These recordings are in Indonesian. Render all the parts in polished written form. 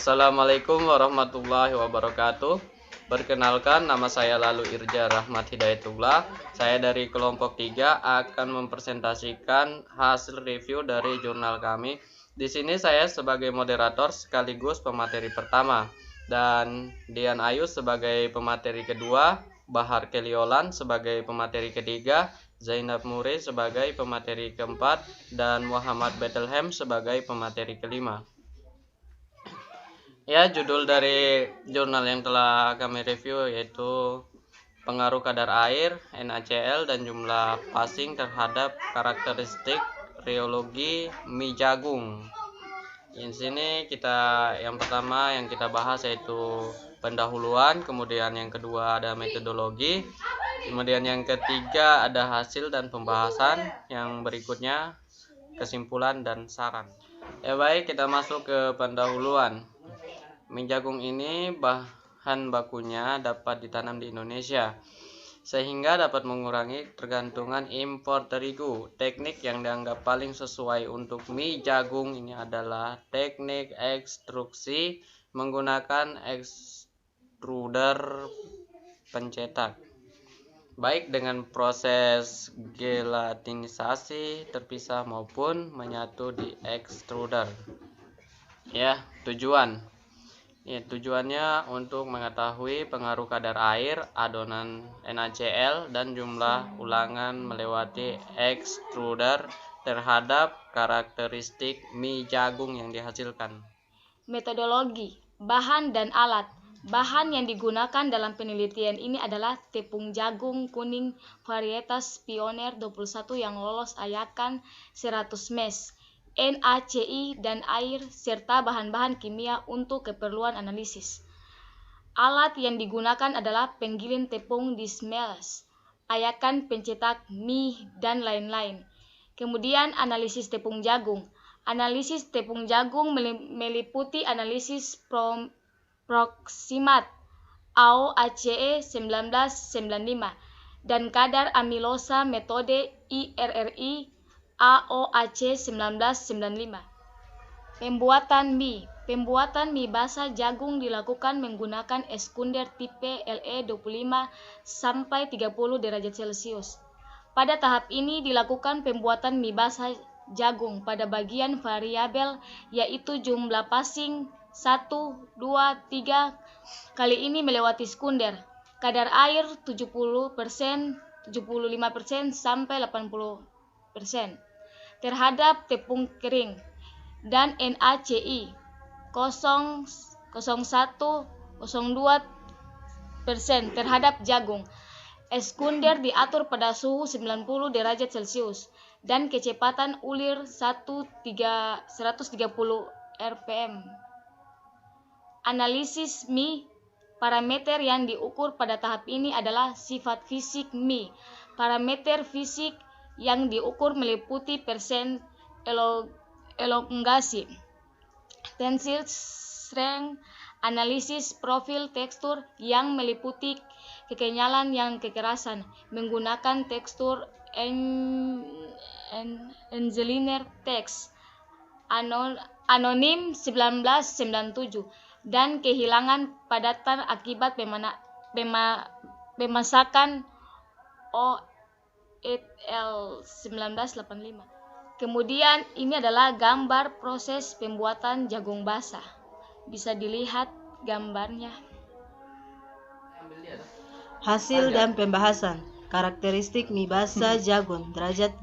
Assalamualaikum warahmatullahi wabarakatuh. Perkenalkan, nama saya Lalu Irja Rahmat Hidayatullah. Saya dari kelompok 3 akan mempresentasikan hasil review dari jurnal kami. Di sini saya sebagai moderator sekaligus pemateri pertama, dan Dian Ayu sebagai pemateri kedua, Bahar Keliolan sebagai pemateri ketiga, Zainab Muri sebagai pemateri keempat, dan Muhammad Bethlehem sebagai pemateri kelima. Ya, judul dari jurnal yang telah kami review yaitu pengaruh kadar air, NaCl, dan jumlah passing terhadap karakteristik rheologi mie jagung. Di sini yang pertama yang kita bahas yaitu pendahuluan, kemudian yang kedua ada metodologi, kemudian yang ketiga ada hasil dan pembahasan, yang berikutnya kesimpulan dan saran. Ya baik, kita masuk ke pendahuluan. Mie jagung ini bahan bakunya dapat ditanam di Indonesia, sehingga dapat mengurangi ketergantungan impor terigu. Teknik yang dianggap paling sesuai untuk mie jagung ini adalah teknik ekstruksi menggunakan ekstruder pencetak, baik dengan proses gelatinisasi terpisah maupun menyatu di ekstruder. Tujuannya untuk mengetahui pengaruh kadar air, adonan NaCl, dan jumlah ulangan melewati ekstruder terhadap karakteristik mie jagung yang dihasilkan. Metodologi, bahan dan alat. Bahan yang digunakan dalam penelitian ini adalah tepung jagung kuning varietas Pioneer 21 yang lolos ayakan 100 mes, NaCl dan air, serta bahan-bahan kimia untuk keperluan analisis. Alat yang digunakan adalah penggiling tepung dismales, ayakan pencetak mie, dan lain-lain. Kemudian analisis tepung jagung. Analisis tepung jagung meliputi analisis proximat AOACE 1995 dan kadar amilosa metode IRRI AOAC 1995. Pembuatan mie basah jagung dilakukan menggunakan eskunder tipe LE25 sampai 30 derajat Celcius. Pada tahap ini dilakukan pembuatan mie basah jagung pada bagian variabel, yaitu jumlah passing 1, 2, 3. Kali ini melewati sekunder. Kadar air 70%, 75% sampai 80% terhadap tepung kering, dan NaCl 0,01, 0,02% terhadap jagung. Eskunder diatur pada suhu 90 derajat Celcius dan kecepatan ulir 130 rpm. Analisis mie. Parameter yang diukur pada tahap ini adalah sifat fisik mie. Parameter fisik yang diukur meliputi persen elongasi, tensile strength, analisis profil tekstur yang meliputi kekenyalan yang kekerasan menggunakan tekstur Engeliner text anonim 1997, dan kehilangan padatan akibat pemasakan O et al. 1985. Kemudian ini adalah gambar proses pembuatan jagung basah. Bisa dilihat gambarnya. Hasil dan pembahasan. Karakteristik mie basah jagung. Derajat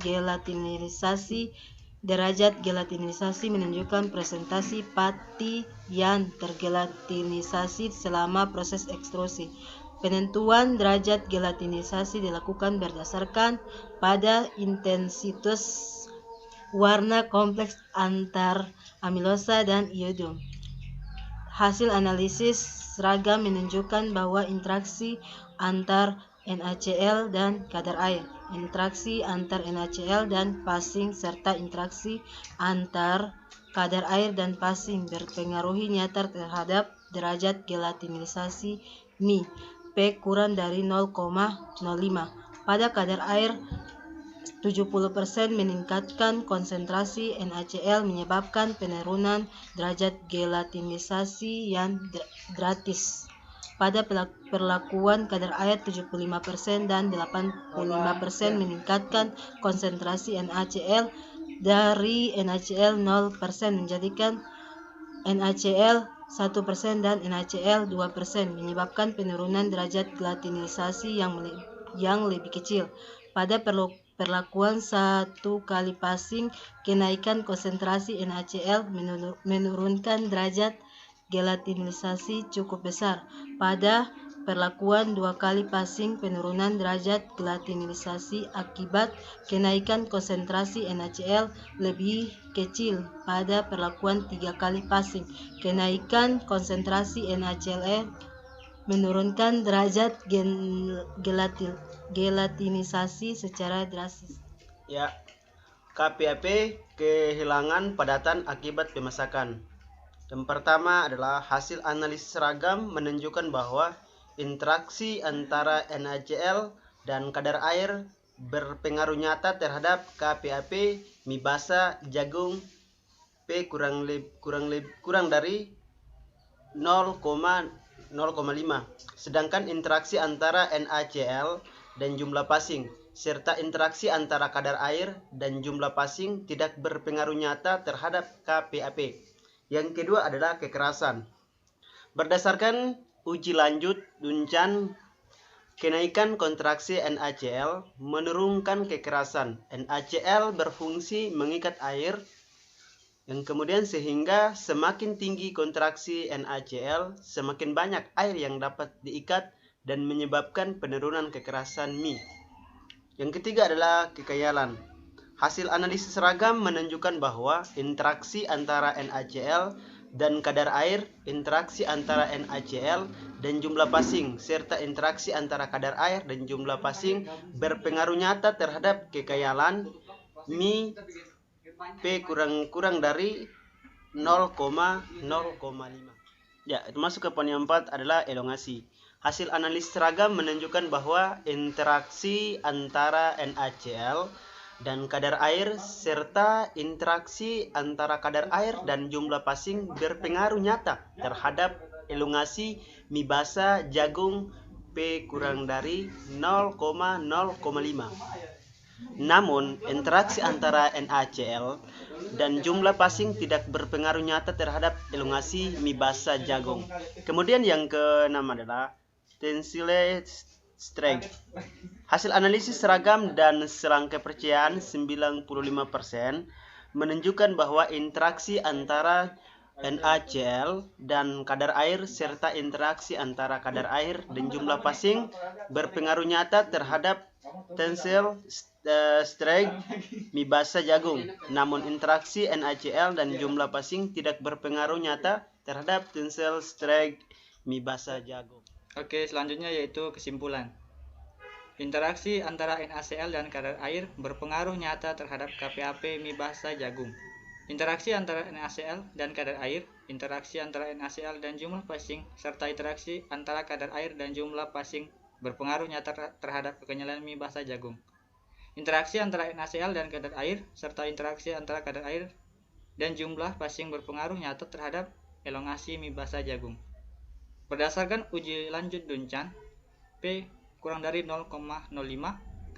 gelatinisasi menunjukkan presentasi pati yang tergelatinisasi selama proses ekstrusi. Penentuan derajat gelatinisasi dilakukan berdasarkan pada intensitas warna kompleks antar amilosa dan iodium. Hasil analisis seragam menunjukkan bahwa interaksi antar NaCl dan kadar air, interaksi antar NaCl dan passing, serta interaksi antar kadar air dan passing berpengaruh nyata terhadap derajat gelatinisasi mie. P kurang dari 0,05. Pada kadar air 70% meningkatkan konsentrasi NaCl menyebabkan penurunan derajat gelatinisasi yang gratis. Pada perlakuan kadar air 75% dan 85% meningkatkan konsentrasi NaCl dari NaCl 0% menjadikan NaCl 1% dan NaCl 2% menyebabkan penurunan derajat gelatinisasi yang lebih kecil. Pada perlakuan 1 kali passing, kenaikan konsentrasi NaCl menurunkan derajat gelatinisasi cukup besar. Pada perlakuan 2 kali passing, penurunan derajat gelatinisasi akibat kenaikan konsentrasi NaCl lebih kecil. Pada perlakuan 3 kali passing, kenaikan konsentrasi NaCl menurunkan derajat gelatinisasi secara drastis. Ya, KPAP kehilangan padatan akibat pemasakan. Yang pertama adalah hasil analisis seragam menunjukkan bahwa interaksi antara NaCl dan kadar air berpengaruh nyata terhadap KPAP mie basah jagung P kurang dari 0,05. Sedangkan interaksi antara NaCl dan jumlah passing serta interaksi antara kadar air dan jumlah passing tidak berpengaruh nyata terhadap KPAP. Yang kedua adalah kekerasan. Berdasarkan uji lanjut Duncan, kenaikan kontraksi NaCl menurunkan kekerasan. NaCl berfungsi mengikat air, yang kemudian sehingga semakin tinggi kontraksi NaCl, semakin banyak air yang dapat diikat dan menyebabkan penurunan kekerasan mie. Yang ketiga adalah kekayalan. Hasil analisis seragam menunjukkan bahwa interaksi antara NaCl dan kadar air, interaksi antara NaCl dan jumlah passing, serta interaksi antara kadar air dan jumlah passing berpengaruh nyata terhadap kekayalan mie P kurang dari 0,05. Ya, itu masuk ke poin yang 4 adalah elongasi. Hasil analisis seragam menunjukkan bahwa interaksi antara NaCl dan kadar air serta interaksi antara kadar air dan jumlah passing berpengaruh nyata terhadap elongasi mie basah jagung P kurang dari 0,05. Namun, interaksi antara NaCl dan jumlah passing tidak berpengaruh nyata terhadap elongasi mie basah jagung. Kemudian yang keenam adalah tensile strength. Hasil analisis seragam dan selang kepercayaan 95% menunjukkan bahwa interaksi antara NaCl dan kadar air serta interaksi antara kadar air dan jumlah passing berpengaruh nyata terhadap tensile strength mie basah jagung. Namun interaksi NaCl dan jumlah passing tidak berpengaruh nyata terhadap tensile strength mie basah jagung. Oke, selanjutnya yaitu kesimpulan. Interaksi antara NaCl dan kadar air berpengaruh nyata terhadap KPAP mie basah jagung. Interaksi antara NaCl dan kadar air, interaksi antara NaCl dan jumlah passing, serta interaksi antara kadar air dan jumlah passing berpengaruh nyata terhadap kekenyalan mie basah jagung. Interaksi antara NaCl dan kadar air, serta interaksi antara kadar air dan jumlah passing berpengaruh nyata terhadap elongasi mie basah jagung. Berdasarkan uji lanjut Duncan, P kurang dari 0,05,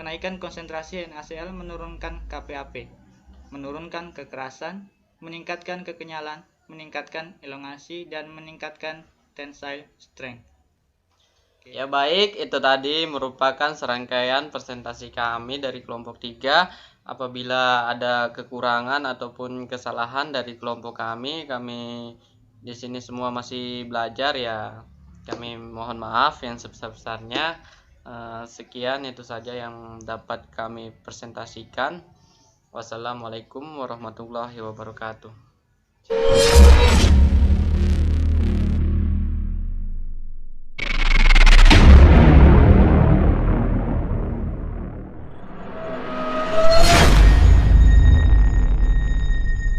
kenaikan konsentrasi NaCl menurunkan KPAP, menurunkan kekerasan, meningkatkan kekenyalan, meningkatkan elongasi, dan meningkatkan tensile strength. Ya baik, itu tadi merupakan serangkaian presentasi kami dari kelompok 3. Apabila ada kekurangan ataupun kesalahan dari kelompok kami di sini semua masih belajar, ya kami mohon maaf yang sebesar-besarnya. Sekian itu saja yang dapat kami presentasikan. Wassalamualaikum warahmatullahi wabarakatuh.